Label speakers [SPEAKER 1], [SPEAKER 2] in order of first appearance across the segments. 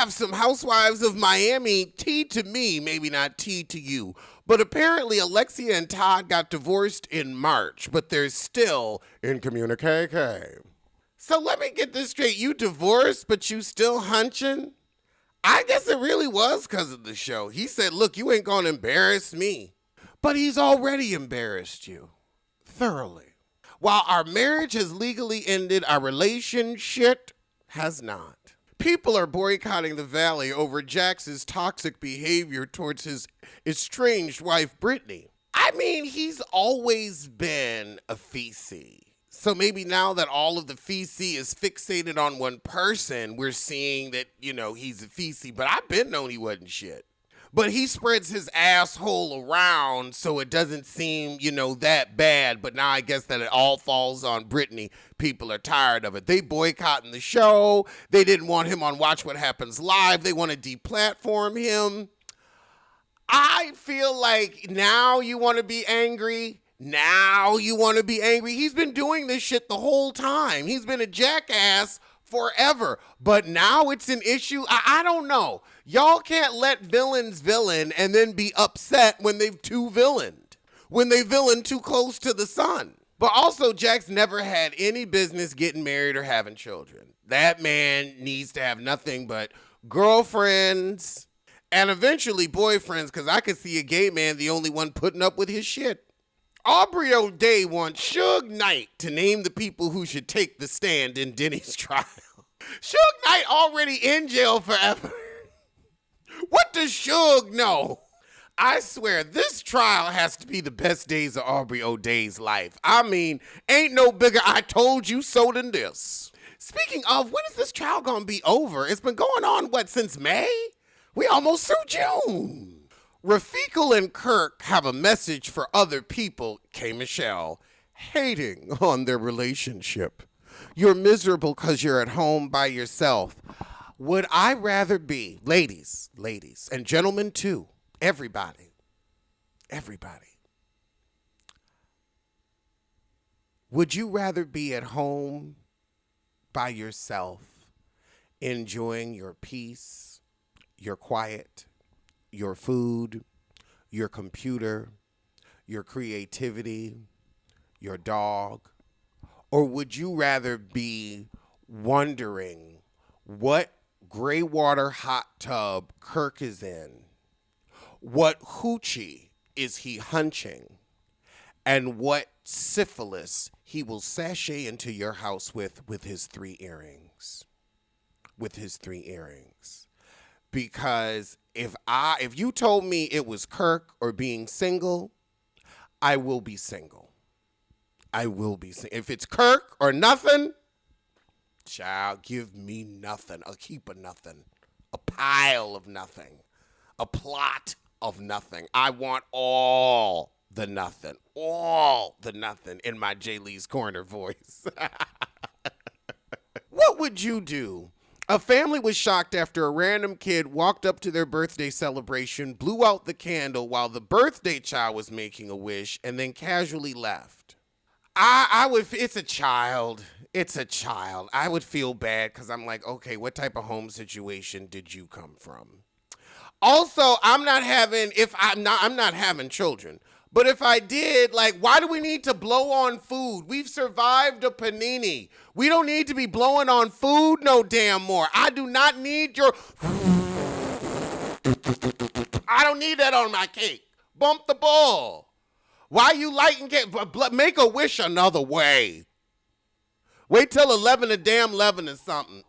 [SPEAKER 1] have some housewives of Miami tea to me, maybe not tea to you. But apparently Alexia and Todd got divorced in March, but they're still in communique. So let me get this straight. You divorced, but you still hunching? I guess it really was because of the show. He said, look, you ain't gonna embarrass me. But he's already embarrassed you. Thoroughly. While our marriage has legally ended, our relationship has not. People are boycotting the Valley over Jax's toxic behavior towards his estranged wife, Brittany. I mean, he's always been a feces. So maybe now that all of the feces is fixated on one person, we're seeing that, he's a feces. But I've been known he wasn't shit. But he spreads his asshole around so it doesn't seem, that bad. But now I guess that it all falls on Brittany. People are tired of it. They boycotting the show. They didn't want him on Watch What Happens Live. They want to deplatform him. I feel like now you want to be angry. Now you want to be angry. He's been doing this shit the whole time. He's been a jackass forever. But now it's an issue. I don't know. Y'all can't let villains villain and then be upset when they've too villained. When they villain too close to the sun. But also, Jax never had any business getting married or having children. That man needs to have nothing but girlfriends and eventually boyfriends, because I could see a gay man the only one putting up with his shit. Aubrey O'Day wants Suge Knight to name the people who should take the stand in Denny's trial. Suge Knight already in jail forever. What does Suge know? I swear, this trial has to be the best days of Aubrey O'Day's life. I mean, ain't no bigger I told you so than this. Speaking of, when is this trial gonna be over? It's been going on, since May? We almost through June. Rafiqul and Kirk have a message for other people, K. Michelle, hating on their relationship. You're miserable because you're at home by yourself. Would I rather be, ladies, and gentlemen too, everybody, would you rather be at home by yourself, enjoying your peace, your quiet, your food, your computer, your creativity, your dog? Or would you rather be wondering what gray water hot tub Kirk is in, what hoochie is he hunching, and what syphilis he will sashay into your house with his 3 earrings? Because if you told me it was Kirk or being single, I will be single. If it's Kirk or nothing, child, give me nothing. A heap of nothing. A pile of nothing. A plot of nothing. I want all the nothing. All the nothing in my J. Lee's Corner voice. What would you do? A family was shocked after a random kid walked up to their birthday celebration, blew out the candle while the birthday child was making a wish, and then casually left. It's a child. I would feel bad because I'm like, okay, what type of home situation did you come from? Also, I'm not having children. But if I did, why do we need to blow on food? We've survived a panini. We don't need to be blowing on food no damn more. I do not need your... I don't need that on my cake. Bump the ball. Why you lighting cake? Make a wish another way. Wait till 11 or something.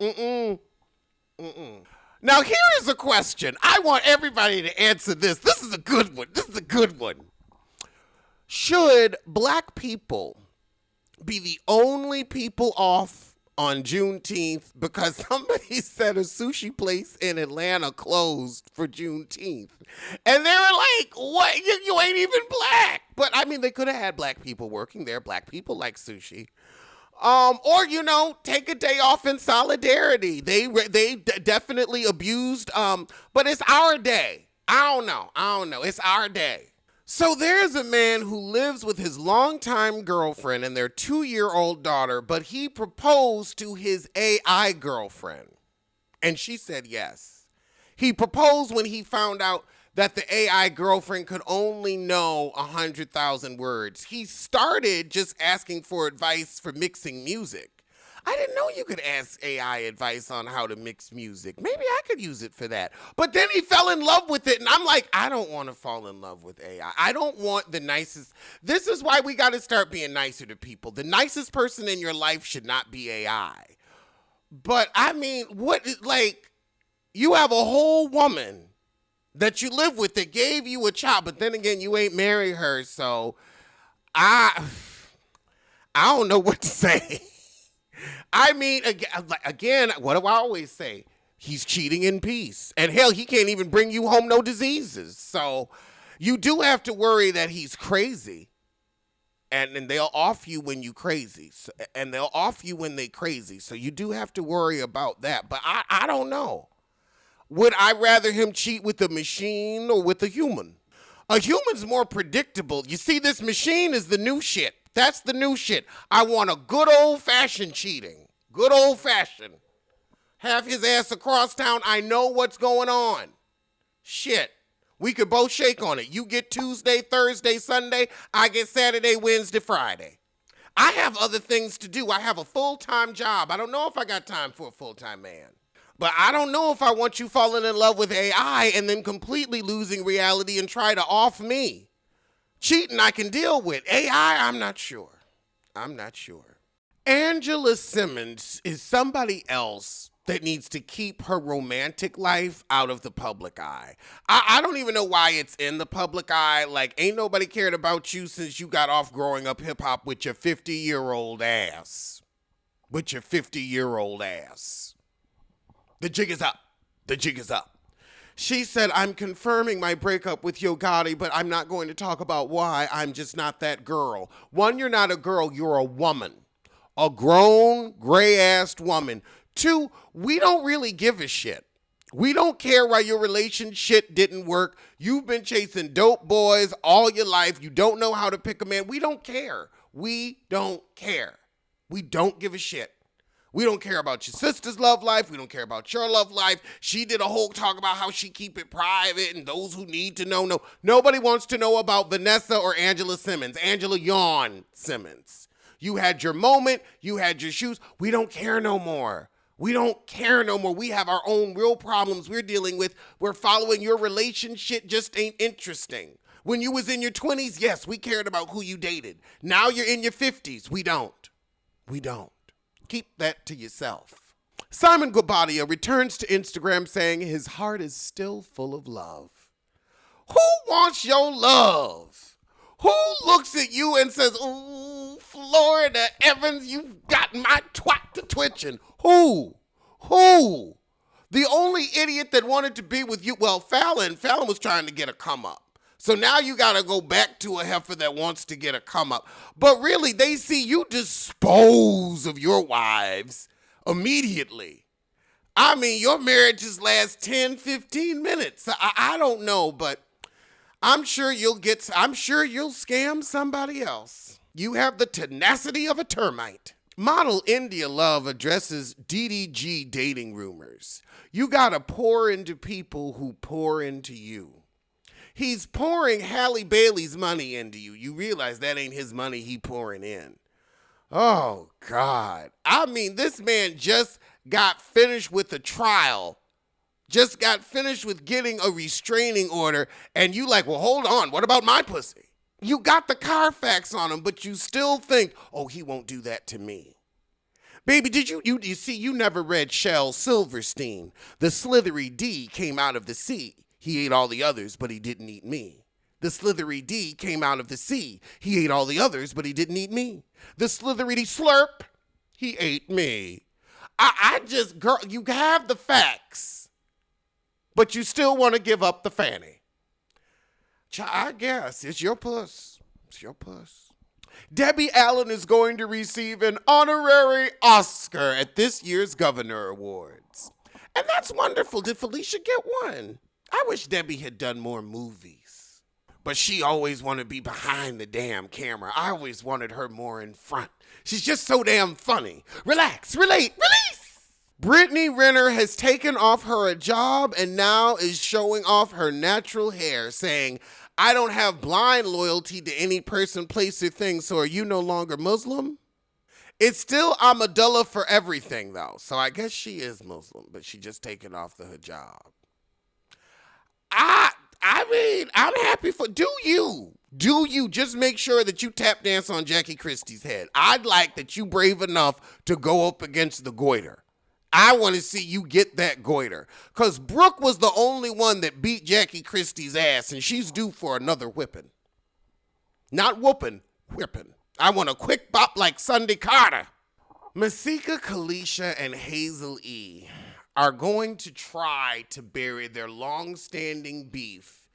[SPEAKER 1] Now, here is a question. I want everybody to answer this. This is a good one. Should black people be the only people off on Juneteenth because somebody said a sushi place in Atlanta closed for Juneteenth? And they were like, what? You ain't even black. But, I mean, they could have had black people working there. Black people like sushi. Or, take a day off in solidarity. They definitely abused, but it's our day. I don't know. It's our day. So there's a man who lives with his longtime girlfriend and their 2-year-old daughter, but he proposed to his AI girlfriend. And she said yes. He proposed when he found out that the AI girlfriend could only know 100,000 words. He started just asking for advice for mixing music. I didn't know you could ask AI advice on how to mix music. Maybe I could use it for that. But then he fell in love with it, and I'm like, I don't want to fall in love with AI. I don't want the nicest. This is why we got to start being nicer to people. The nicest person in your life should not be AI. But I mean, you have a whole woman that you live with that gave you a child, but then again, you ain't marry her, so I don't know what to say. I mean, again, what do I always say? He's cheating in peace. And hell, he can't even bring you home no diseases. So you do have to worry that he's crazy. And they'll off you when you crazy. And they'll off you when they crazy. So you do have to worry about that. But I don't know. Would I rather him cheat with a machine or with a human? A human's more predictable. You see, this machine is the new shit. That's the new shit. I want a good old-fashioned cheating. Good old-fashioned. Have his ass across town. I know what's going on. Shit. We could both shake on it. You get Tuesday, Thursday, Sunday. I get Saturday, Wednesday, Friday. I have other things to do. I have a full-time job. I don't know if I got time for a full-time man. But I don't know if I want you falling in love with AI and then completely losing reality and try to off me. Cheating I can deal with. AI, I'm not sure. Angela Simmons is somebody else that needs to keep her romantic life out of the public eye. I don't even know why it's in the public eye. Like, ain't nobody cared about you since you got off growing up hip-hop with your 50-year-old ass. The jig is up. She said, I'm confirming my breakup with Yo Gotti, but I'm not going to talk about why. I'm just not that girl. One, you're not a girl, you're a woman. A grown, gray-assed woman. Two, we don't really give a shit. We don't care why your relationship didn't work. You've been chasing dope boys all your life. You don't know how to pick a man. We don't care. We don't give a shit. We don't care about your sister's love life. We don't care about your love life. She did a whole talk about how she keep it private and those who need to know. No, nobody wants to know about Vanessa or Angela Simmons. Angela Yawn Simmons. You had your moment. You had your shoes. We don't care no more. We have our own real problems we're dealing with. We're following your relationship just ain't interesting. When you was in your 20s, yes, we cared about who you dated. Now you're in your 50s. We don't. Keep that to yourself. Simon Guobadia returns to Instagram saying his heart is still full of love. Who wants your love? Who looks at you and says, ooh, Florida Evans, you've got my twat to twitching? Who? The only idiot that wanted to be with you, well, Fallon was trying to get a come up. So now you got to go back to a heifer that wants to get a come up. But really, they see you dispose of your wives immediately. I mean, your marriages last 10, 15 minutes. I don't know, but I'm sure you'll scam somebody else. You have the tenacity of a termite. Model India Love addresses DDG dating rumors. You got to pour into people who pour into you. He's pouring Halle Bailey's money into you. You realize that ain't his money he pouring in. Oh, God. I mean, this man just got finished with a trial. Just got finished with getting a restraining order. And you like, well, hold on. What about my pussy? You got the Carfax on him, but you still think, oh, he won't do that to me. Baby, did you see, you never read Shel Silverstein. The slithery D came out of the sea. He ate all the others, but he didn't eat me. The slithery D came out of the sea. He ate all the others, but he didn't eat me. The slithery D slurp, he ate me. Girl, you have the facts, but you still want to give up the fanny. I guess it's your puss. Debbie Allen is going to receive an honorary Oscar at this year's Governor Awards. And that's wonderful. Did Felicia get one? I wish Debbie had done more movies. But she always wanted to be behind the damn camera. I always wanted her more in front. She's just so damn funny. Relax, relate, release. Brittany Renner has taken off her hijab and now is showing off her natural hair, saying, I don't have blind loyalty to any person, place, or thing, so are you no longer Muslim? It's still Ahmadullah for everything, though, so I guess she is Muslim, but she just taken off the hijab. I mean, I'm happy for, do you just make sure that you tap dance on Jackie Christie's head. I'd like that you brave enough to go up against the goiter. I want to see you get that goiter. Because Brooke was the only one that beat Jackie Christie's ass, and she's due for another whipping. Not whooping, whipping. I want a quick bop like Sunday Carter. Masika, Kalisha, and Hazel E. are going to try to bury their long-standing beef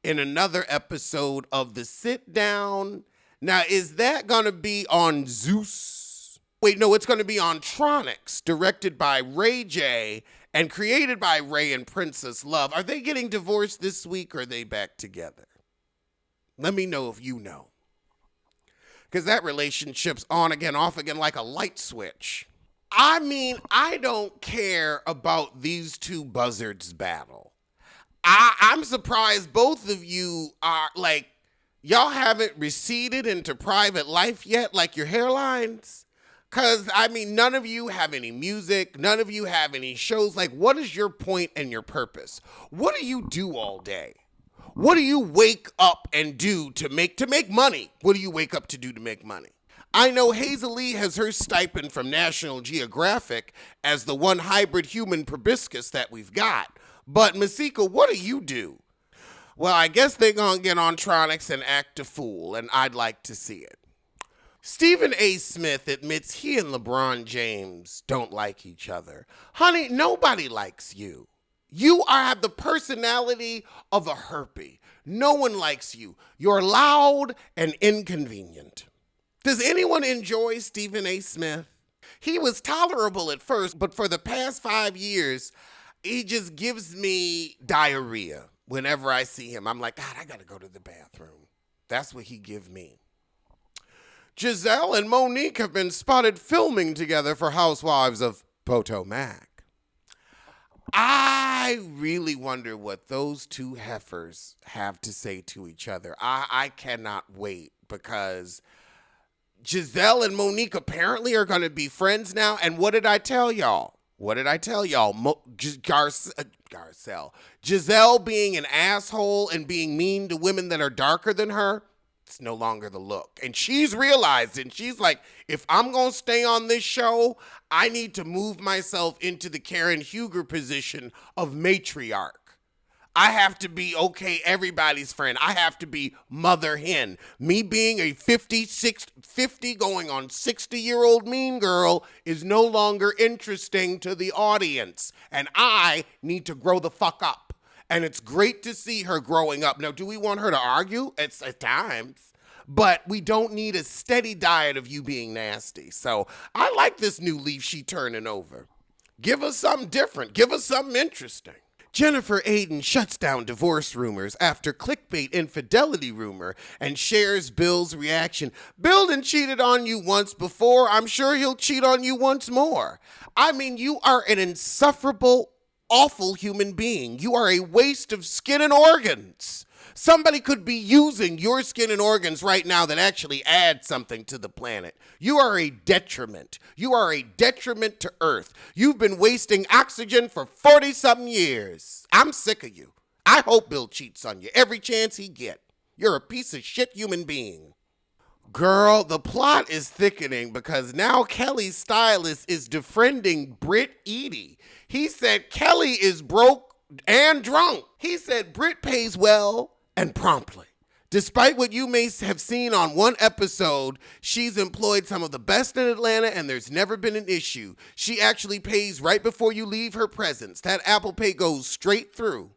[SPEAKER 1] in another episode of The Sit Down. Now, is that going to be on Zeus? Wait, no, it's going to be on Tronics, directed by Ray J and created by Ray and Princess Love. Are they getting divorced this week or are they back together? Let me know if you know. Because that relationship's on again, off again like a light switch. I mean, I don't care about these two buzzards battle. I'm surprised both of you are like, y'all haven't receded into private life yet, like your hairlines. Because, I mean, none of you have any music. None of you have any shows. Like, what is your point and your purpose? What do you do all day? What do you wake up and do to make money? What do you wake up to do to make money? I know Hazel Lee has her stipend from National Geographic as the one hybrid human proboscis that we've got. But, Masika, what do you do? Well, I guess they're going to get on Tronics and act a fool, and I'd like to see it. Stephen A. Smith admits he and LeBron James don't like each other. Honey, nobody likes you. You have the personality of a herpy. No one likes you. You're loud and inconvenient. Does anyone enjoy Stephen A. Smith? He was tolerable at first, but for the past 5 years, he just gives me diarrhea. Whenever I see him, I'm like, God, I got to go to the bathroom. That's what he give me. Giselle and Monique have been spotted filming together for Housewives of Potomac. I really wonder what those two heifers have to say to each other. I cannot wait because Giselle and Monique apparently are going to be friends now. And what did I tell y'all? Garcelle. Giselle being an asshole and being mean to women that are darker than her, it's no longer the look. And she's realized, and she's like, if I'm going to stay on this show, I need to move myself into the Karen Huger position of matriarch. I have to be, okay, everybody's friend. I have to be mother hen. Me being a 50 going on 60-year-old mean girl is no longer interesting to the audience. And I need to grow the fuck up. And it's great to see her growing up. Now, do we want her to argue? It's at times. But we don't need a steady diet of you being nasty. So I like this new leaf she turning over. Give us something different. Give us something interesting. Jennifer Aiden shuts down divorce rumors after clickbait infidelity rumor and shares Bill's reaction. Bill done cheated on you once before. I'm sure he'll cheat on you once more. I mean, you are an insufferable, awful human being. You are a waste of skin and organs. Somebody could be using your skin and organs right now that actually add something to the planet. You are a detriment. You are a detriment to Earth. You've been wasting oxygen for 40-something years. I'm sick of you. I hope Bill cheats on you every chance he get. You're a piece of shit human being. Girl, the plot is thickening because now Kelly's stylist is defriending Britt Edie. He said Kelly is broke and drunk. He said Britt pays well and promptly. Despite what you may have seen on one episode, she's employed some of the best in Atlanta and there's never been an issue. She actually pays right before you leave her presence. That Apple Pay goes straight through.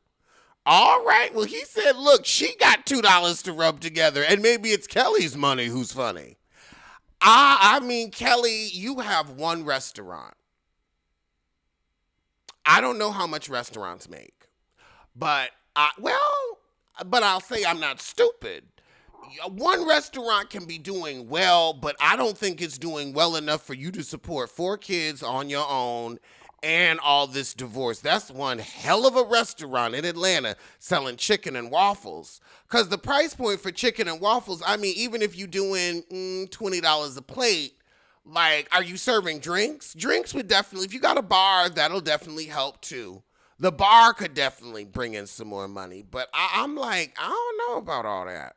[SPEAKER 1] All right, well, he said, look, she got $2 to rub together and maybe it's Kelly's money who's funny. I mean, Kelly, you have one restaurant. I don't know how much restaurants make, but I'll say I'm not stupid. One restaurant can be doing well, but I don't think it's doing well enough for you to support 4 kids on your own and all this divorce. That's one hell of a restaurant in Atlanta selling chicken and waffles. Because the price point for chicken and waffles, I mean, even if you're doing $20 a plate, like, are you serving drinks? Drinks would definitely, if you got a bar, that'll definitely help too. The bar could definitely bring in some more money. But I'm like, I don't know about all that.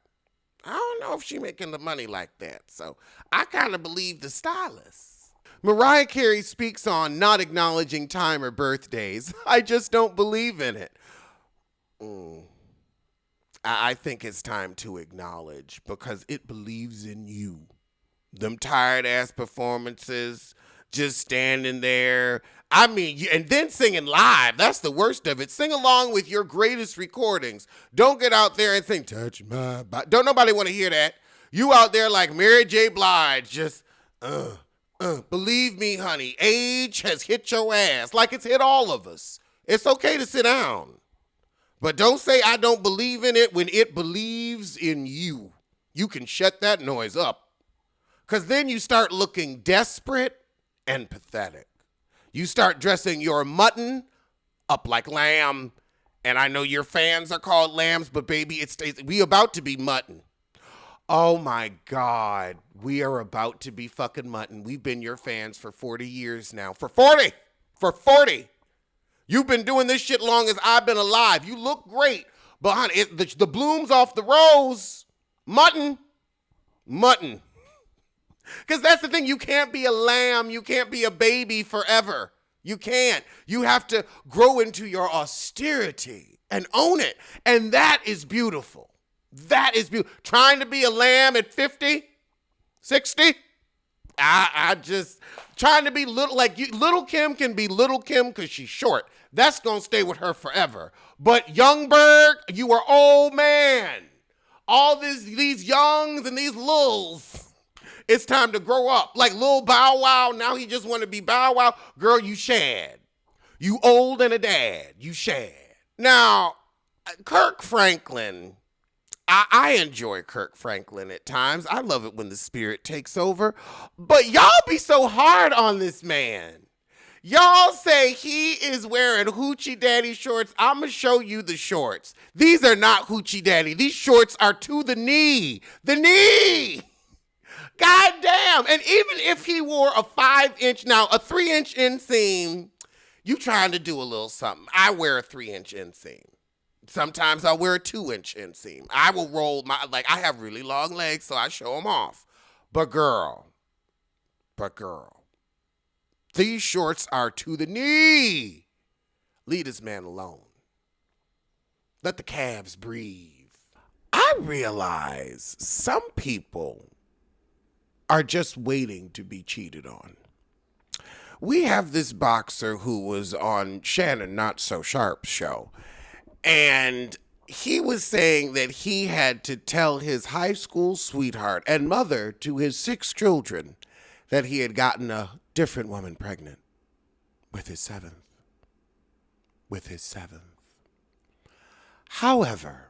[SPEAKER 1] I don't know if she making the money like that. So I kind of believe the stylist. Mariah Carey speaks on not acknowledging time or birthdays. I just don't believe in it. I think it's time to acknowledge because it believes in you. Them tired ass performances, just standing there. I mean, and then singing live. That's the worst of it. Sing along with your greatest recordings. Don't get out there and sing, touch my body. Don't nobody want to hear that. You out there like Mary J. Blige, just, believe me, honey, age has hit your ass like it's hit all of us. It's okay to sit down. But don't say I don't believe in it when it believes in you. You can shut that noise up. Because then you start looking desperate and pathetic. You start dressing your mutton up like lamb. And I know your fans are called lambs, but baby, we about to be mutton. Oh my God. We are about to be fucking mutton. We've been your fans for 40 years now. For 40. For 40. You've been doing this shit long as I've been alive. You look great. But honey, the bloom's off the rose. Mutton. Mutton. Because that's the thing. You can't be a lamb. You can't be a baby forever. You can't. You have to grow into your austerity and own it. And that is beautiful. That is beautiful. Trying to be a lamb at 50, 60. I just trying to be little, like you, little Kim can be little Kim because she's short. That's going to stay with her forever. But Youngberg, you are old man. All these youngs and these lils. It's time to grow up. Like Lil Bow Wow, now he just want to be Bow Wow. Girl, you shad. You old and a dad. You shad. Now, Kirk Franklin, I enjoy Kirk Franklin at times. I love it when the spirit takes over. But y'all be so hard on this man. Y'all say he is wearing Hoochie Daddy shorts. I'm going to show you the shorts. These are not Hoochie Daddy. These shorts are to the knee. The knee. God damn. And even if he wore a 5-inch, now a 3-inch inseam, you trying to do a little something. I wear a 3-inch inseam. Sometimes I'll wear a 2-inch inseam. I will roll I have really long legs, so I show them off. But girl, these shorts are to the knee. Leave this man alone. Let the calves breathe. I realize some people are just waiting to be cheated on. We have this boxer who was on Shannon Not So Sharp's show, and he was saying that he had to tell his high school sweetheart and mother to his 6 children that he had gotten a different woman pregnant with his 7th. However,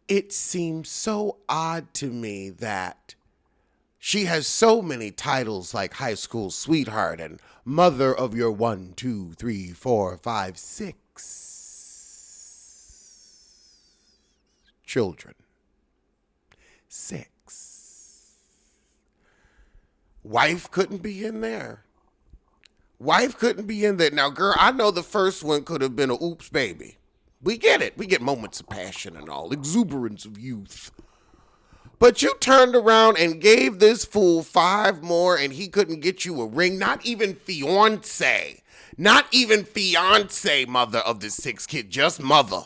[SPEAKER 1] it seems so odd to me that she has so many titles like high school sweetheart and mother of your 1, 2, 3, 4, 5, 6 children. 6. Wife couldn't be in there. Now, girl, I know the first one could have been a oops baby. We get it. We get moments of passion and all, exuberance of youth. But you turned around and gave this fool 5 more and he couldn't get you a ring, not even fiance. Not even fiance, mother of the 6 kids, just mother.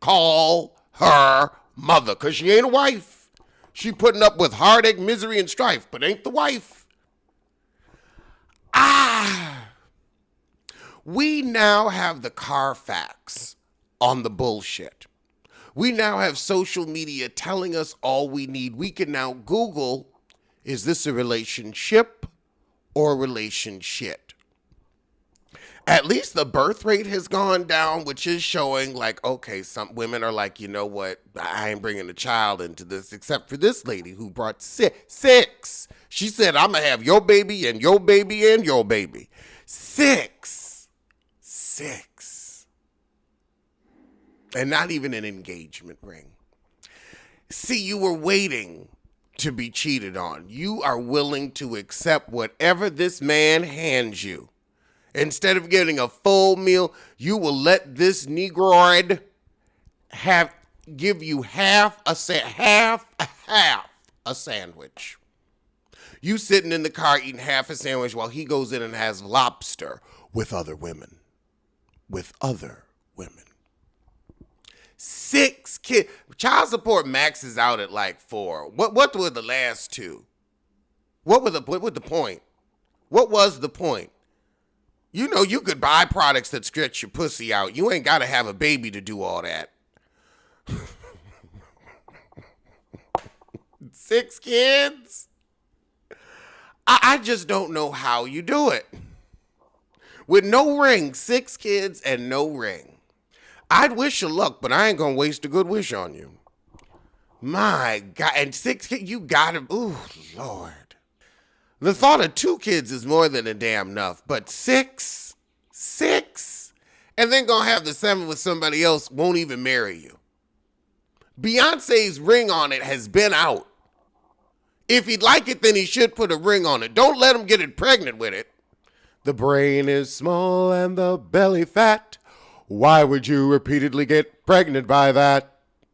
[SPEAKER 1] Call her mother, because she ain't a wife. She putting up with heartache, misery, and strife, but ain't the wife. We now have the Carfax on the bullshit. We now have social media telling us all we need. We can now Google, is this a relationship or a relationship? At least the birth rate has gone down, which is showing like, okay, some women are like, you know what? I ain't bringing a child into this, except for this lady who brought 6. She said, I'm going to have your baby and your baby and your baby. Six. And not even an engagement ring. See, you were waiting to be cheated on. You are willing to accept whatever this man hands you. Instead of getting a full meal, you will let this Negroid give you half a sandwich. You sitting in the car eating half a sandwich while he goes in and has lobster with other women. 6 kids. Child support maxes out at like 4. What were the last 2? What was the point? What was the point? You know you could buy products that stretch your pussy out. You ain't got to have a baby to do all that. 6 kids? I just don't know how you do it. With no ring, 6 kids and no ring. I'd wish you luck, but I ain't gonna waste a good wish on you. My God, and 6 kids, you gotta, ooh, Lord. The thought of 2 kids is more than a damn enough, but 6, and then gonna have the 7th with somebody else won't even marry you. Beyonce's ring on it has been out. If he'd like it, then he should put a ring on it. Don't let him get it pregnant with it. The brain is small and the belly fat. Why would you repeatedly get pregnant by that?